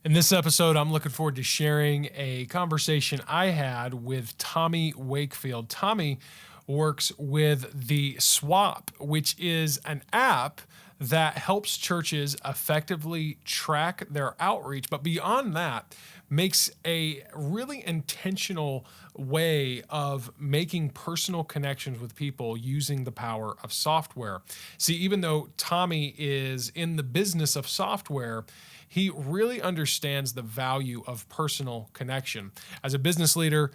In this episode, I'm looking forward to sharing a conversation I had with Tommy Wakefield. Tommy works with the Swap, which is an app that helps churches effectively track their outreach. But beyond that, makes a really intentional way of making personal connections with people using the power of software. See, even though Tommy is in the business of software, he really understands the value of personal connection. As a business leader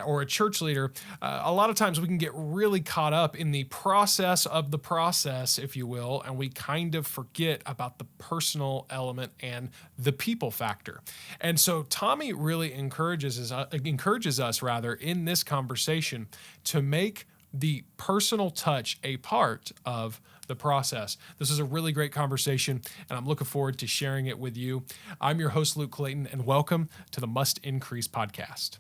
or a church leader, a lot of times we can get really caught up in the process of the process, if you will, and we kind of forget about the personal element and the people factor. And so Tommy really encourages us rather in this conversation to make the personal touch a part of the process. This is a really great conversation, and I'm looking forward to sharing it with you. I'm your host, Luke Clayton, and welcome to the Must Increase podcast.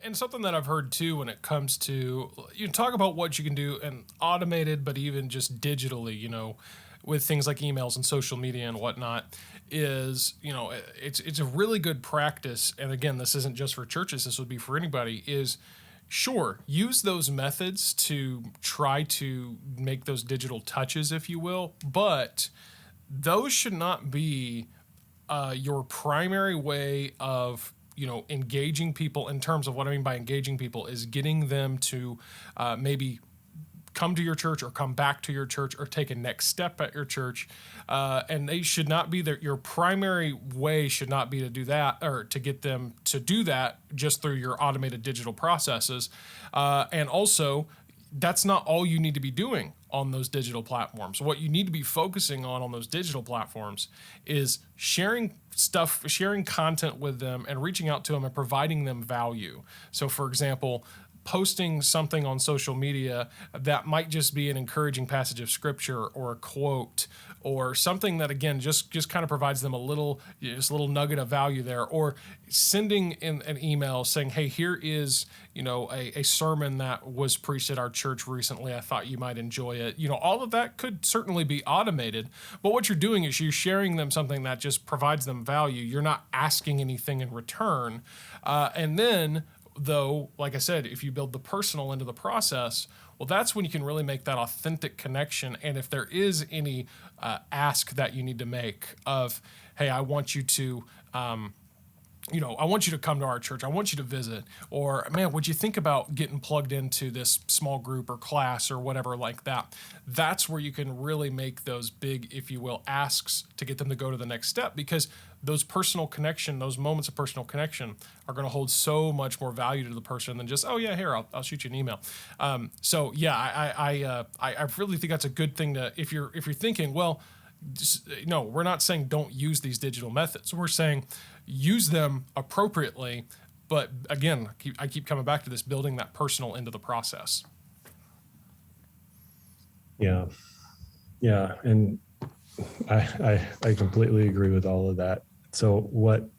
And something that I've heard too when it comes to, you talk about what you can do and automated, but even just digitally, with things like emails and social media and whatnot, is, it's a really good practice. And again, this isn't just for churches, this would be for anybody, is sure, use those methods to try to make those digital touches, if you will, but those should not be your primary way of engaging people. In terms of what I mean by engaging people is getting them to maybe come to your church or come back to your church or take a next step at your church. And they should not be there. Your primary way should not be to do that or to get them to do that just through your automated digital processes. And also, that's not all you need to be doing on those digital platforms. What you need to be focusing on those digital platforms is sharing stuff, sharing content with them and reaching out to them and providing them value. So for example, posting something on social media that might just be an encouraging passage of scripture or a quote or something that, again, just kind of provides them a little nugget of value there, or sending in an email saying, hey, here is, a sermon that was preached at our church recently. I thought you might enjoy it. All of that could certainly be automated, but what you're doing is you're sharing them something that just provides them value. You're not asking anything in return. And then, though, like I said, if you build the personal into the process, well, that's when you can really make that authentic connection. And if there is any ask that you need to make of, hey, I want you to, I want you to come to our church. I want you to visit. Or, man, would you think about getting plugged into this small group or class or whatever like that? That's where you can really make those big, if you will, asks to get them to go to the next step, because those personal connection, those moments of personal connection are going to hold so much more value to the person than just, oh yeah, here, I'll shoot you an email. So yeah, I really think that's a good thing to, if you're thinking, well, no, we're not saying don't use these digital methods. We're saying use them appropriately. But again, I keep coming back to this, building that personal into the process. Yeah. And I completely agree with all of that. So what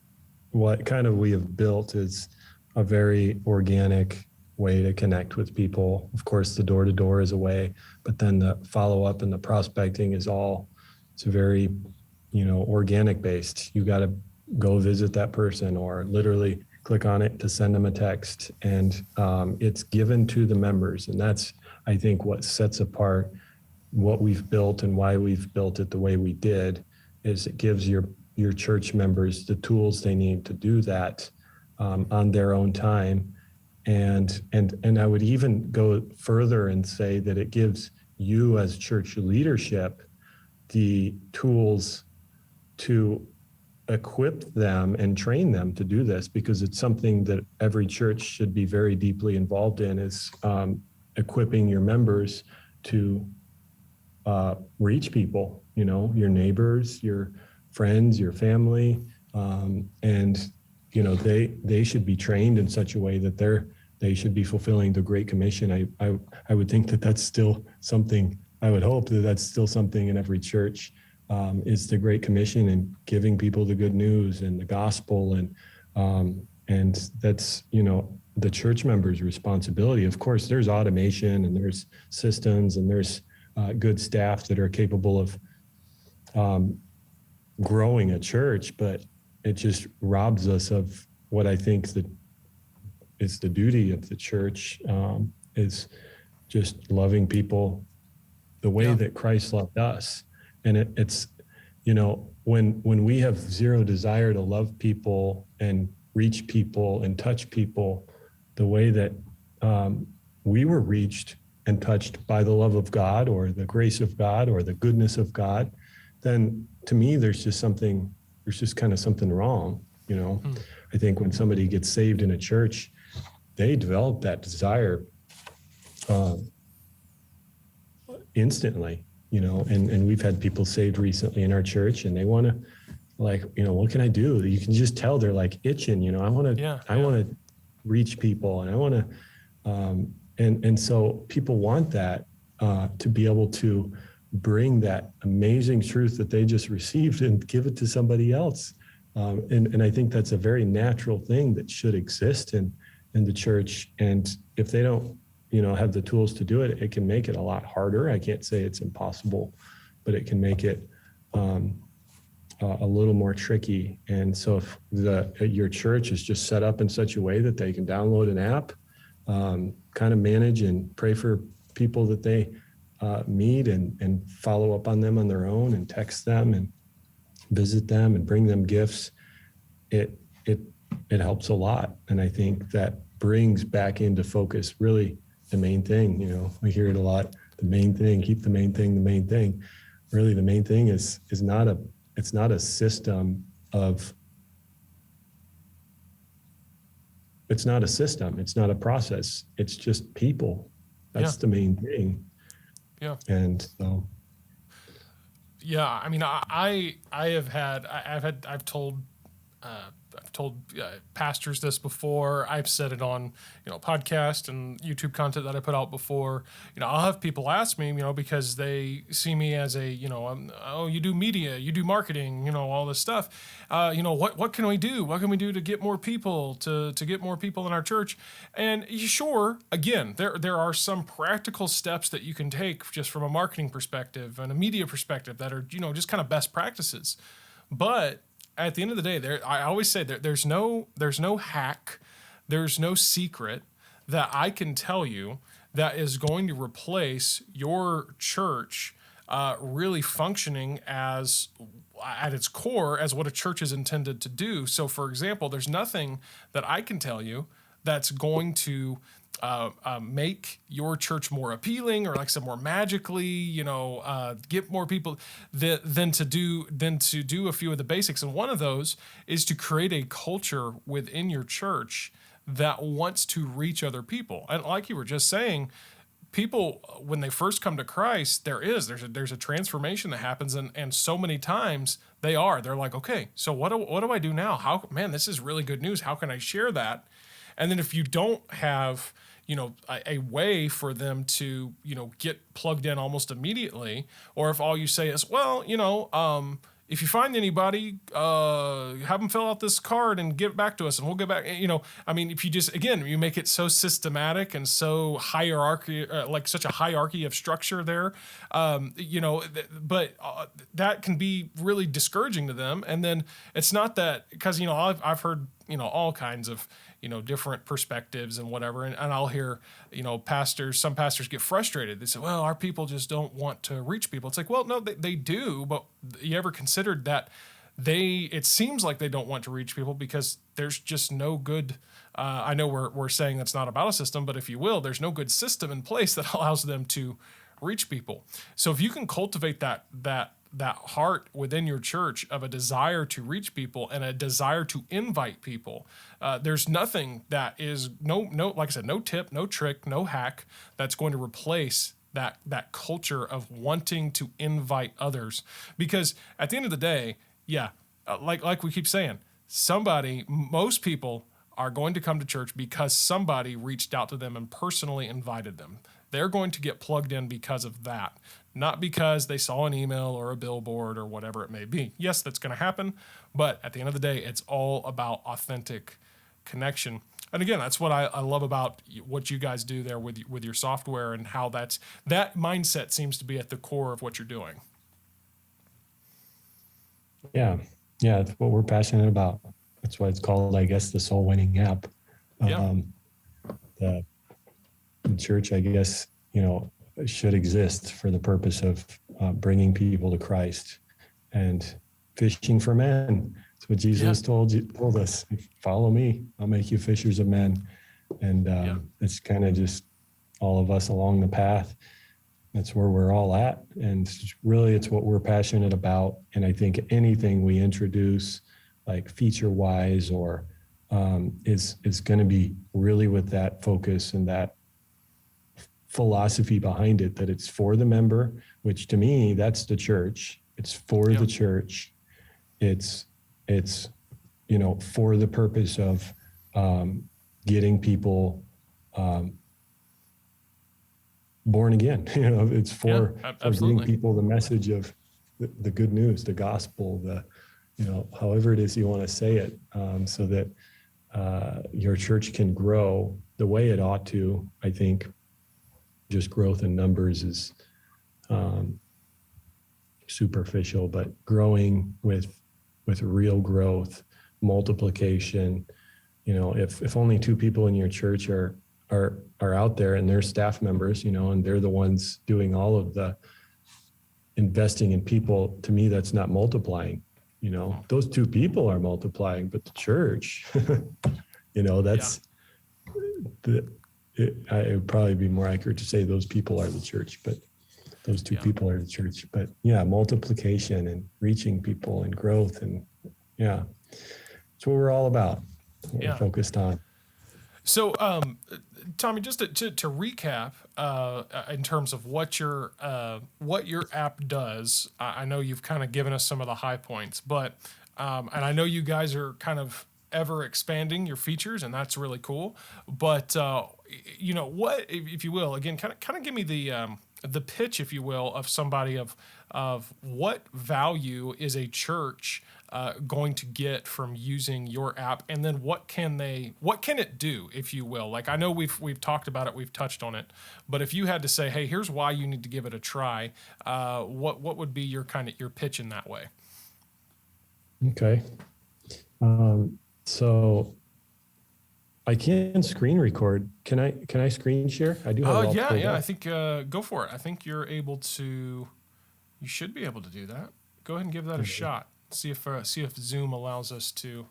kind of we have built is a very organic way to connect with people. Of course, the door-to-door is a way, but then the follow-up and the prospecting it's very, organic based. You got to go visit that person or literally click on it to send them a text, and it's given to the members. And that's, I think, what sets apart what we've built and why we've built it the way we did, is it gives your church members the tools they need to do that on their own time. And I would even go further and say that it gives you as church leadership the tools to equip them and train them to do this, because it's something that every church should be very deeply involved in, is equipping your members to reach people, your neighbors, your friends, your family, and they should be trained in such a way that they should be fulfilling the Great Commission. I would think that that's still something. I would hope that that's still something in every church is the Great Commission and giving people the good news and the gospel, and that's the church members' responsibility. Of course, there's automation and there's systems and there's good staff that are capable of growing a church, but it just robs us of what I think that is the duty of the church, is just loving people the way that Christ loved us. And it's when we have zero desire to love people and reach people and touch people the way that we were reached and touched by the love of God or the grace of God or the goodness of God, then to me, there's just kind of something wrong. I think when somebody gets saved in a church, they develop that desire instantly, and we've had people saved recently in our church, and they want to, what can I do? You can just tell they're like itching, I want to reach people, and I want to, and so people want that, to be able to bring that amazing truth that they just received and give it to somebody else. And I think that's a very natural thing that should exist in the church. And if they don't, have the tools to do it, it can make it a lot harder. I can't say it's impossible, but it can make it a little more tricky. And so if your church is just set up in such a way that they can download an app, kind of manage and pray for people that they meet and follow up on them on their own and text them and visit them and bring them gifts, it helps a lot. And I think that brings back into focus really the main thing. We hear it a lot, the main thing, keep the main thing, the main thing. Really the main thing is not a system of, it's not a system, it's not a process, it's just people. That's the main thing. Yeah. And so. Yeah, I mean, I've told pastors this before. I've said it on, podcast and YouTube content that I put out before. I'll have people ask me, because they see me as a, you do media, you do marketing, all this stuff. What can we do? What can we do to get more people to get more people in our church? And sure, again, there are some practical steps that you can take just from a marketing perspective and a media perspective that are, just kind of best practices. But at the end of the day, I always say there's no hack, there's no secret that I can tell you that is going to replace your church really functioning at its core as what a church is intended to do. So, for example, there's nothing that I can tell you that's going to make your church more appealing or, like I said, more magically, get more people than to do a few of the basics. And one of those is to create a culture within your church that wants to reach other people. And like you were just saying, people, when they first come to Christ, there's a transformation that happens, and so many times they're like, okay, so what do I do now? This is really good news. How can I share that? And then if you don't have, a way for them to, get plugged in almost immediately, or if all you say is, well, if you find anybody, have them fill out this card and give it back to us and we'll get back. If you just, again, you make it so systematic and so hierarchy, like such a hierarchy of structure there, but that can be really discouraging to them. And then it's not that, because, I've heard, all kinds of, different perspectives and whatever. And I'll hear, some pastors get frustrated. They say, well, our people just don't want to reach people. It's like, well, no, they do, but you ever considered that it seems like they don't want to reach people because there's just no good, I know we're saying that's not about a system, but if you will, there's no good system in place that allows them to reach people. So if you can cultivate that heart within your church of a desire to reach people and a desire to invite people, there's nothing that is like I said, no tip, no trick, no hack that's going to replace that culture of wanting to invite others. Because at the end of the day, like we keep saying, most people are going to come to church because somebody reached out to them and personally invited them. They're going to get plugged in because of that. not because they saw an email or a billboard or whatever it may be. Yes, that's going to happen, but at the end of the day, it's all about authentic connection. And again, that's what I love about what you guys do there with your software, and how that mindset seems to be at the core of what you're doing. Yeah. Yeah. It's what we're passionate about. That's why it's called, I guess, the soul winning app. Yeah. The church, I guess, should exist for the purpose of bringing people to Christ and fishing for men. That's what Jesus told us. Follow me, I'll make you fishers of men. And it's kind of just all of us along the path. That's where we're all at. And really, it's what we're passionate about. And I think anything we introduce, like feature wise, or is going to be really with that focus and that philosophy behind it, that it's for the member, which to me, that's the church. It's for the church. It's for the purpose of getting people born again. It's for getting people the message of the good news, the gospel, however it is you want to say it, so that your church can grow the way it ought to. I think just growth in numbers is superficial, but growing with real growth, multiplication. If only 2 people in your church are out there and they're staff members, and they're the ones doing all of the investing in people, to me, that's not multiplying. Those 2 people are multiplying, but the church, that's it would probably be more accurate to say those people are the church, but those 2 people are the church. But multiplication and reaching people and growth, and it's what we're all about. What we're focused on. So, Tommy, just to recap, in terms of what your app does, I know you've kind of given us some of the high points, but and I know you guys are kind of ever expanding your features, and that's really cool. But what, if you will, again, kind of give me the pitch, if you will, of somebody of what value is a church going to get from using your app, and then what can it do, if you will? Like, I know we've talked about it, we've touched on it, but if you had to say, hey, here's why you need to give it a try, what would be your pitch in that way? Okay. So I can screen record. Can I screen share? I do have it all pulled up. I think go for it. I think you should be able to do that. Go ahead and give that a shot. See if Zoom allows us to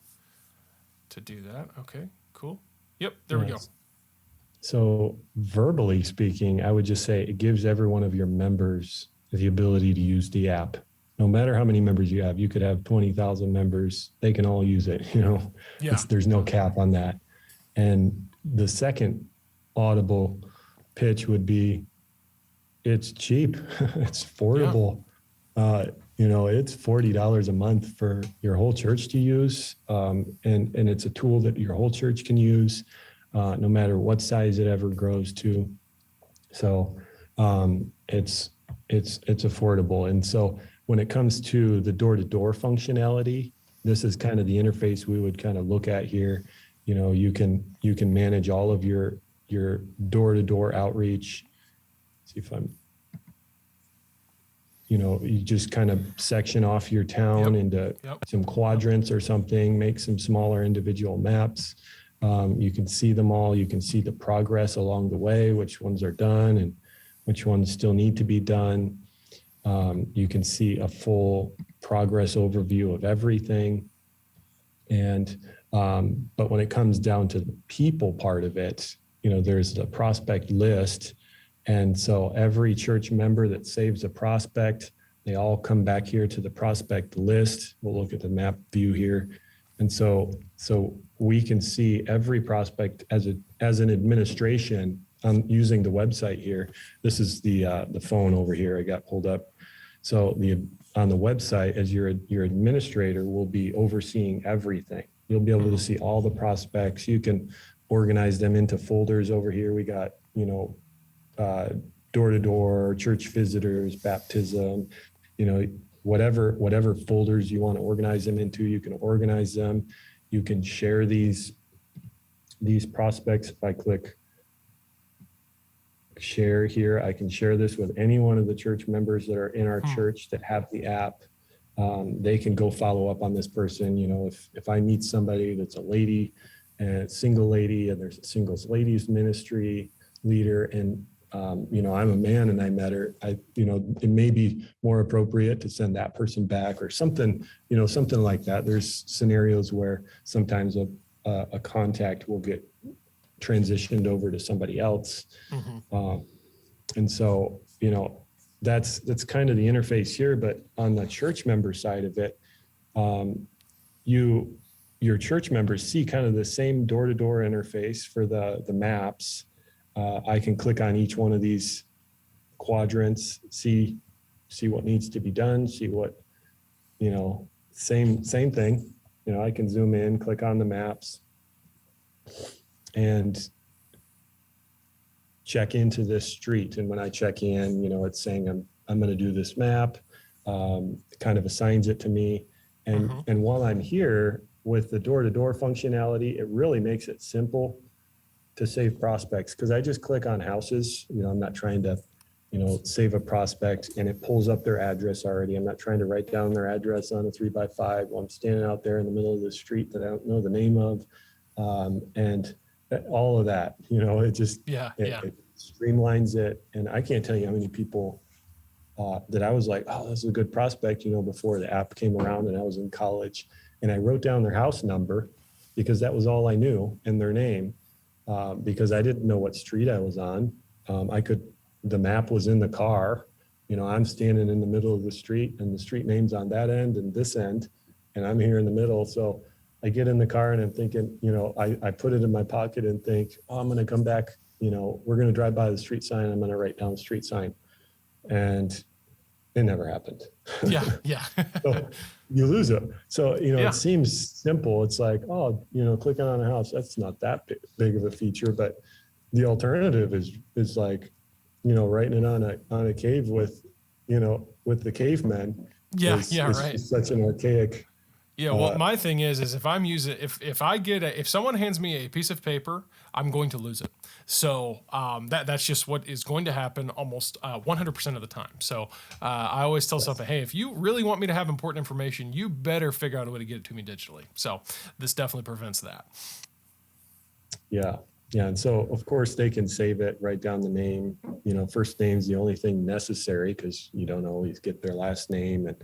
do that. Okay, cool. Yep, there we go. So verbally speaking, I would just say it gives every one of your members the ability to use the app. No matter how many members you have, you could have 20,000 members. They can all use it. There's no cap on that. And the second audible pitch would be, it's cheap. It's affordable. It's $40 a month for your whole church to use. And it's a tool that your whole church can use, no matter what size it ever grows to. So it's affordable. And so when it comes to the door-to-door functionality, this is kind of the interface we would kind of look at here. You can manage all of your door-to-door outreach. See if I'm, you just kind of section off your town into some quadrants or something, make some smaller individual maps. You can see them all. You can see the progress along the way, which ones are done and which ones still need to be done. You can see a full progress overview of everything. And, but when it comes down to the people part of it, there's the prospect list. And so every church member that saves a prospect, they all come back here to the prospect list. We'll look at the map view here. And so we can see every prospect as an administration using the website here. This is the phone over here I got pulled up. So on the website, as your administrator will be overseeing everything. You'll be able to see all the prospects. You can organize them into folders over here. We got, door to door, church visitors, baptism, you know, whatever folders you want to organize them into, you can organize them. You can share these prospects. If I click share here, I can share this with any one of the church members that are in our church that have the app. They can go follow up on this person. You know, if I meet somebody that's a lady and single lady, and there's a singles ladies ministry leader, and you know, I'm a man and I met her, you know, it may be more appropriate to send that person back or something, you know, something like that. There's scenarios where sometimes a contact will get transitioned over to somebody else. And so, you know, that's kind of the interface here. But on the church member side of it, your church members see kind of the same door-to-door interface for the maps. I can click on each one of these quadrants, see what needs to be done, see what, you know, same thing. You know, I can zoom in, click on the maps, and check into this street. And when I check in, you know, it's saying I'm going to do this map. It kind of assigns it to me. And while I'm here with the door-to-door functionality, it really makes it simple to save prospects, because I just click on houses. You know, I'm not trying to, you know, save a prospect and it pulls up their address already. I'm not trying to write down their address on a 3x5 while I'm standing out there in the middle of the street that I don't know the name of. And all of that, you know, it just, it streamlines it. And I can't tell you how many people that I was like, oh, this is a good prospect, you know, before the app came around and I was in college, and I wrote down their house number because that was all I knew, and their name, because I didn't know what street I was on. The map was in the car, you know, I'm standing in the middle of the street and the street name's on that end and this end, and I'm here in the middle. So I get in the car and I'm thinking, you know, I put it in my pocket and think, oh, I'm going to come back, you know, we're going to drive by the street sign. I'm going to write down the street sign. And it never happened. So you lose it. So, you know, it seems simple. It's like, oh, you know, clicking on a house, that's not that big of a feature. But the alternative is like, you know, writing it on a cave with, you know, with the cavemen. Right. It's such an archaic. Yeah, well, my thing is if I'm using, if someone hands me a piece of paper, I'm going to lose it. So that's just what is going to happen almost 100% of the time. So I always tell something, hey, if you really want me to have important information, you better figure out a way to get it to me digitally. So this definitely prevents that. Yeah. Yeah. And so, of course, they can save it, write down the name. You know, first name's the only thing necessary because you don't always get their last name. And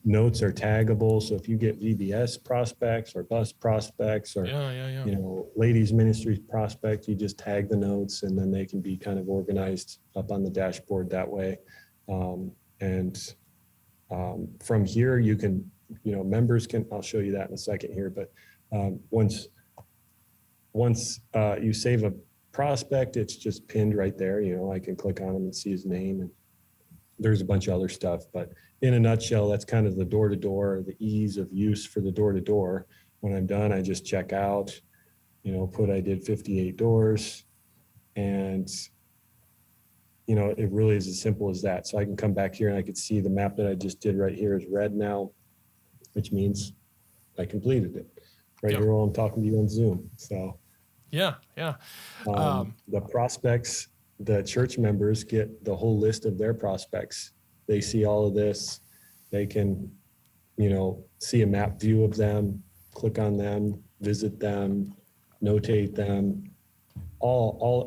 notes are taggable. So if you get VBS prospects or bus prospects or, you know, ladies ministry prospect, you just tag the notes and then they can be kind of organized up on the dashboard that way. From here, you can, you know, members can, I'll show you that in a second here, but once you save a prospect, it's just pinned right there. You know, I can click on him and see his name, and there's a bunch of other stuff. But in a nutshell, that's kind of the door-to-door, the ease of use for the door-to-door. When I'm done, I just check out, you know, put I did 58 doors, and, you know, it really is as simple as that. So I can come back here and I can see the map that I just did right here is red now, which means I completed it. Right here while I'm talking to you on Zoom. So the prospects, the church members get the whole list of their prospects. They see all of this. They can, you know, see a map view of them, click on them, visit them, notate them,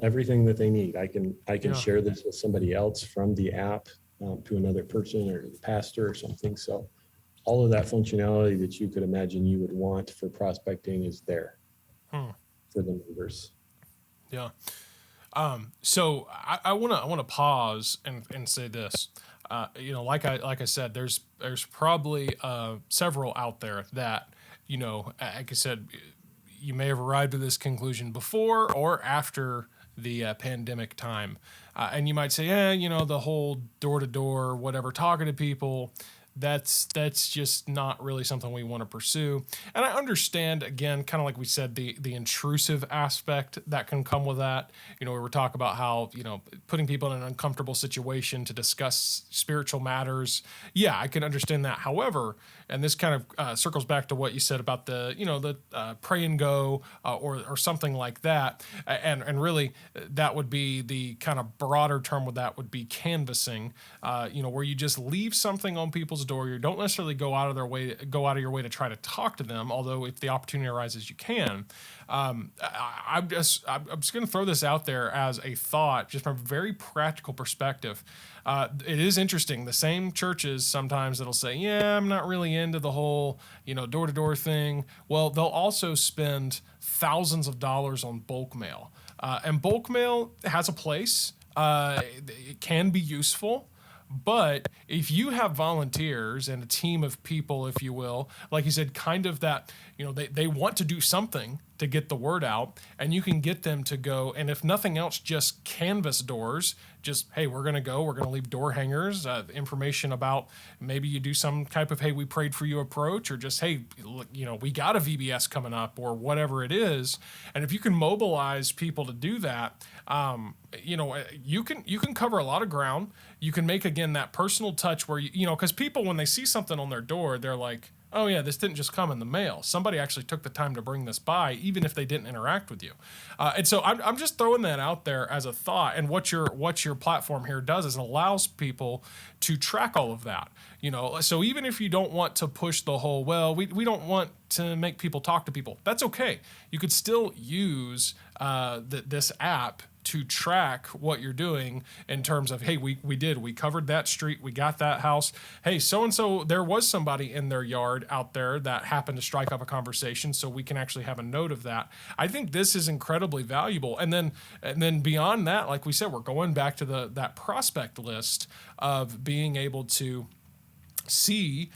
everything that they need. I can share this with somebody else from the app to another person or the pastor or something. So all of that functionality that you could imagine you would want for prospecting is there for the members. Yeah. So I want to pause and say this. You know, like I said, there's probably several out there that, you know, like I said, you may have arrived at this conclusion before or after the pandemic time, and you might say, you know, the whole door to door, whatever, talking to people, that's just not really something we want to pursue. And I understand, again, kind of like we said, the intrusive aspect that can come with that. We were talking about how, putting people in an uncomfortable situation to discuss spiritual matters. Yeah, I can understand that. However, and this kind of circles back to what you said about the pray and go, or something like that. And really, that would be the kind of broader term with that would be canvassing, where you just leave something on people's door. You don't necessarily go out of your way to try to talk to them. Although if the opportunity arises, you can. I'm just going to throw this out there as a thought, just from a very practical perspective. It is interesting. The same churches sometimes that'll say, "Yeah, I'm not really into the whole, door to door thing." Well, they'll also spend thousands of dollars on bulk mail, and bulk mail has a place. It can be useful. But if you have volunteers and a team of people, if you will, like you said, kind of that, they want to do something to get the word out, and you can get them to go, and if nothing else, just canvas doors. Just, hey, we're going to leave door hangers, information about, maybe you do some type of, hey, we prayed for you approach, or just, hey, look, we got a VBS coming up, or whatever it is. And if you can mobilize people to do that, you can cover a lot of ground. You can make, again, that personal touch where, because people, when they see something on their door, they're like, oh yeah, this didn't just come in the mail. Somebody actually took the time to bring this by, even if they didn't interact with you. And so I'm just throwing that out there as a thought. And what your platform here does is it allows people to track all of that. So even if you don't want to push the whole, well, we don't want to make people talk to people, that's okay. You could still use this app to track what you're doing in terms of, hey, we covered that street, we got that house. Hey, so-and-so, there was somebody in their yard out there that happened to strike up a conversation, so we can actually have a note of that. I think this is incredibly valuable. And then beyond that, like we said, we're going back to that prospect list of being able to see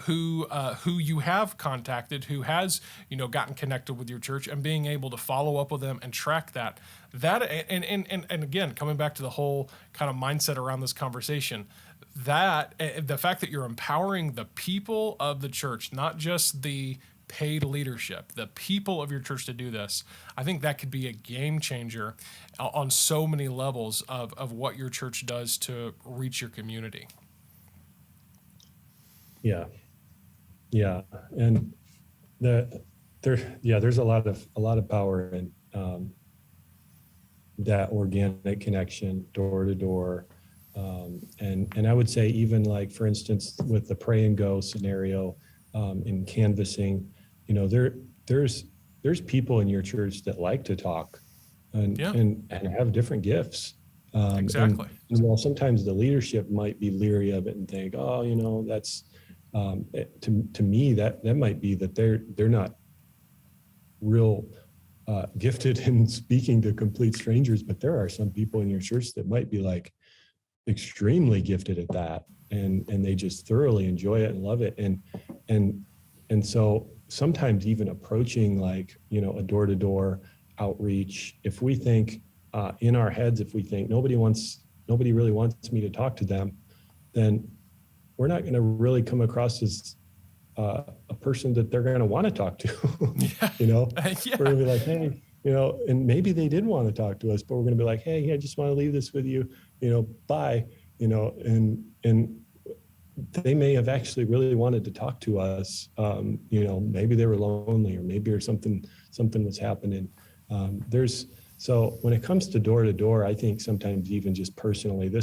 who you have contacted, who has gotten connected with your church, and being able to follow up with them and track that. And again, coming back to the whole kind of mindset around this conversation, that the fact that you're empowering the people of the church, not just the paid leadership, the people of your church to do this, I think that could be a game changer on so many levels of what your church does to reach your community. Yeah, and there's a lot of power in that organic connection, door to door, and I would say, even like, for instance, with the pray and go scenario, in canvassing, there's people in your church that like to talk and have different gifts. Exactly. And while sometimes the leadership might be leery of it and think, oh, that's to me that might be that they're not real gifted in speaking to complete strangers, but there are some people in your church that might be like extremely gifted at that, and they just thoroughly enjoy it and love it, and so sometimes even approaching like a door-to-door outreach, if we think in our heads, if we think nobody really wants me to talk to them, then we're not going to really come across as a person that they're going to want to talk to. We're going to be like, hey, and maybe they did want to talk to us, but we're going to be like, hey, I just want to leave this with you, bye, and they may have actually really wanted to talk to us. Maybe they were lonely, or maybe something was happening. So when it comes to door to door, I think sometimes even just personally,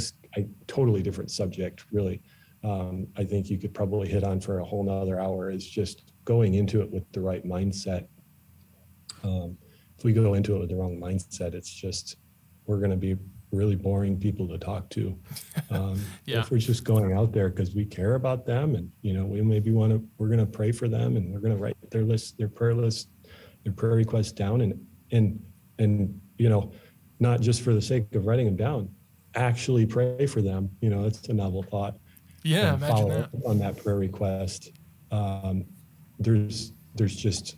totally different subject, really. I think you could probably hit on for a whole nother hour, is just going into it with the right mindset. If we go into it with the wrong mindset, it's just, we're going to be really boring people to talk to. If we're just going out there because we care about them, and we maybe we're going to pray for them, and we're going to write their prayer list, their prayer requests down, and not just for the sake of writing them down, actually pray for them. It's a novel thought. Yeah, imagine follow that. up on that prayer request. There's just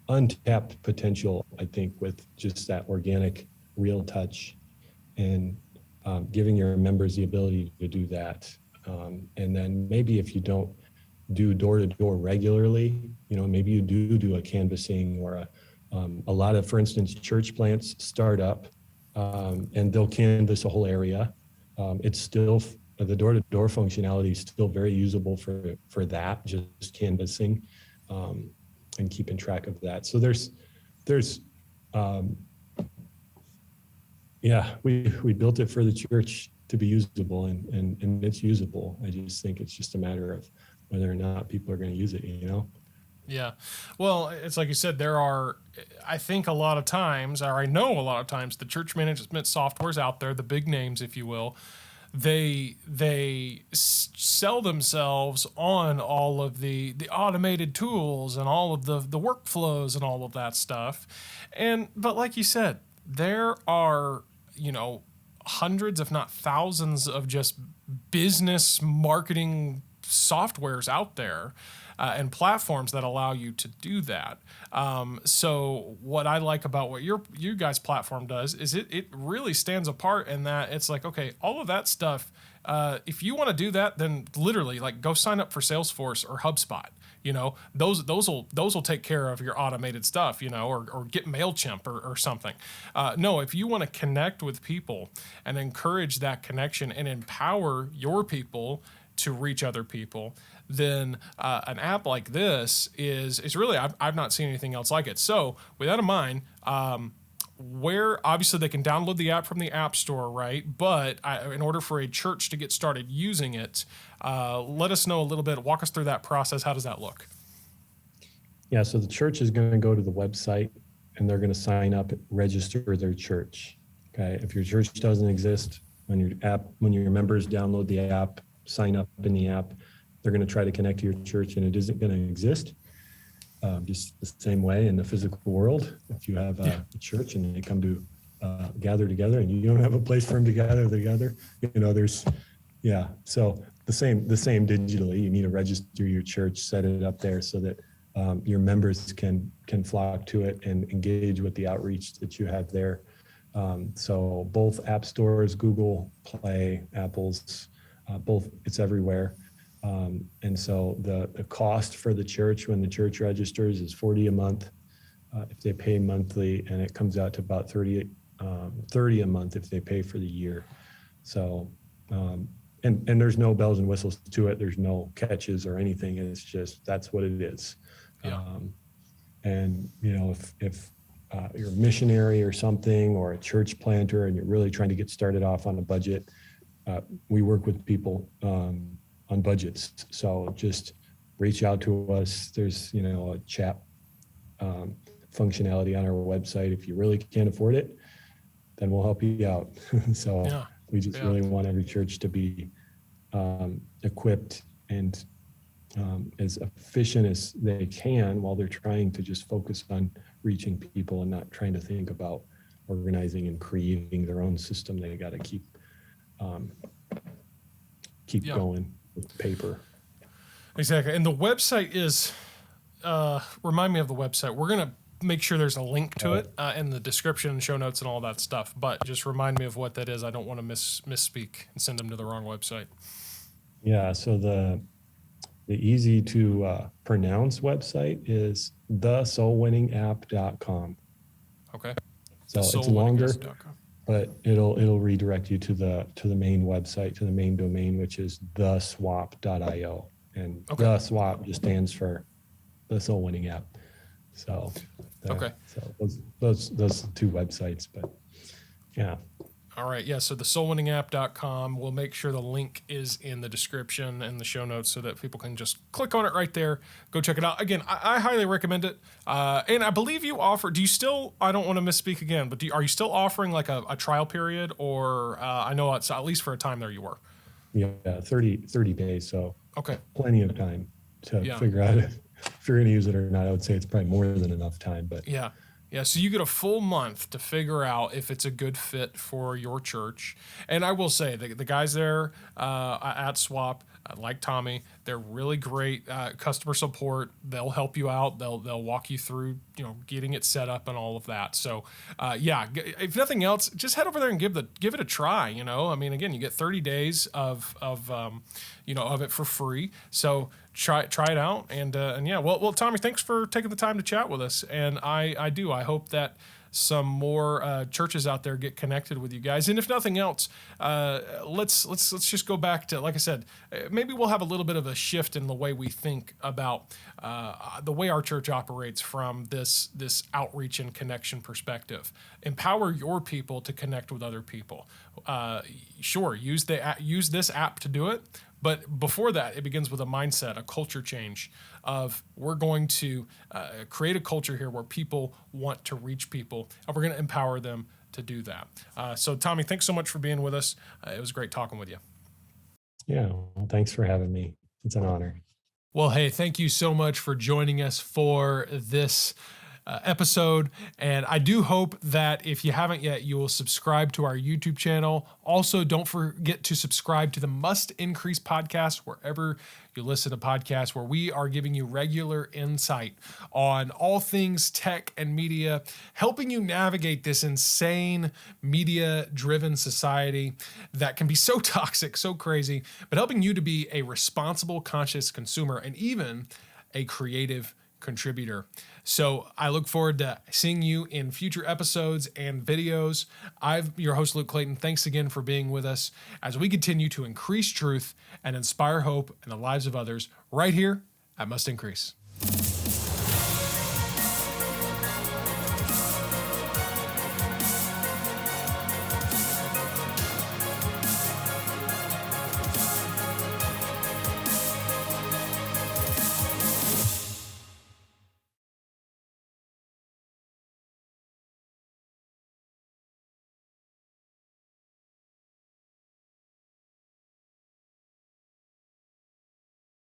untapped potential, I think, with just that organic, real touch, and giving your members the ability to do that. And then maybe if you don't do door to door regularly, maybe you do a canvassing or a lot of, for instance, church plants start up and they'll canvass a whole area. It's still, the door to door functionality is still very usable for that, just canvassing and keeping track of that. So we built it for the church to be usable, and it's usable. I just think it's just a matter of whether or not people are going to use it, Yeah. Well, it's like you said, I think a lot of times, or I know a lot of times, the church management softwares out there, the big names, if you will, they sell themselves on all of the automated tools and all of the workflows and all of that stuff. But like you said, there are, hundreds, if not thousands of just business marketing softwares out there and platforms that allow you to do that. So what I like about what you guys' platform does is it really stands apart in that it's like, okay, all of that stuff, if you want to do that, then literally like go sign up for Salesforce or HubSpot. Those will take care of your automated stuff, or get MailChimp or something. No, if you want to connect with people and encourage that connection and empower your people to reach other people, then an app like this is really, I've not seen anything else like it. So with that in mind, where obviously they can download the app from the App Store, right? But in order for a church to get started using it, let us know a little bit, walk us through that process. How does that look? Yeah, so the church is going to go to the website and they're going to sign up, register their church. Okay, if your church doesn't exist, when your members download the app, sign up in the app, they're going to try to connect to your church and it isn't going to exist. Just the same way in the physical world, if you have a church and they come to gather together and you don't have a place for them to gather together, so the same digitally. You need to register your church, set it up there so that your members can flock to it and engage with the outreach that you have there. So both app stores, Google Play, Apple's, both, it's everywhere. And so the cost for the church when the church registers is $40 a month if they pay monthly, and it comes out to about $30 a month if they pay for the year. So and there's no bells and whistles to it. There's no catches or anything. It's just that's what it is. Yeah. And if you're a missionary or something, or a church planter, and you're really trying to get started off on a budget, we work with people on budgets. So just reach out to us. There's, a chat functionality on our website. If you really can't afford it, then we'll help you out. So we just really want every church to be equipped and as efficient as they can while they're trying to just focus on reaching people and not trying to think about organizing and creating their own system. They got to keep going with paper. Exactly. And the website is, remind me of the website. We're going to make sure there's a link to it in the description and show notes and all that stuff. But just remind me of what that is. I don't want to misspeak and send them to the wrong website. Yeah. So the easy to pronounce website is thesoulwinningapp.com. Okay. So it's longer, but it'll redirect you to the main website, to the main domain, which is theswap.io. And the swap just stands for the Soul Winning App. So those two websites, but yeah. All right. Yeah. So the soulwinningapp.com, we'll make sure the link is in the description and the show notes so that people can just click on it right there. Go check it out. Again, I highly recommend it. And I believe you offer, do you still, I don't want to misspeak again, but are you still offering like a trial period, or I know it's at least for a time there you were? Yeah. 30 days. So plenty of time to figure out if you're going to use it or not. I would say it's probably more than enough time, but yeah. So you get a full month to figure out if it's a good fit for your church. And I will say, the guys there at Swap, like Tommy. They're really great customer support. They'll help you out. They'll walk you through, getting it set up and all of that. So, if nothing else, just head over there and give it a try. I mean, again, you get 30 days of it for free. So try it out. And yeah, well, Tommy, thanks for taking the time to chat with us. And I hope that some more churches out there get connected with you guys. And if nothing else, let's just go back to, like I said, maybe we'll have a little bit of a shift in the way we think about the way our church operates from this outreach and connection perspective. Empower your people to connect with other people. Sure, use this app to do it. But before that, it begins with a mindset, a culture change of we're going to create a culture here where people want to reach people, and we're going to empower them to do that. So, Tommy, thanks so much for being with us. It was great talking with you. Yeah, well, thanks for having me. It's an honor. Well, hey, thank you so much for joining us for this episode. And I do hope that if you haven't yet, you will subscribe to our YouTube channel. Also, don't forget to subscribe to the Must Increase podcast wherever you listen to podcasts, where we are giving you regular insight on all things tech and media, helping you navigate this insane media-driven society that can be so toxic, so crazy, but helping you to be a responsible, conscious consumer and even a creative contributor. So I look forward to seeing you in future episodes and videos. I'm your host, Luke Clayton. Thanks again for being with us as we continue to increase truth and inspire hope in the lives of others right here at Must Increase.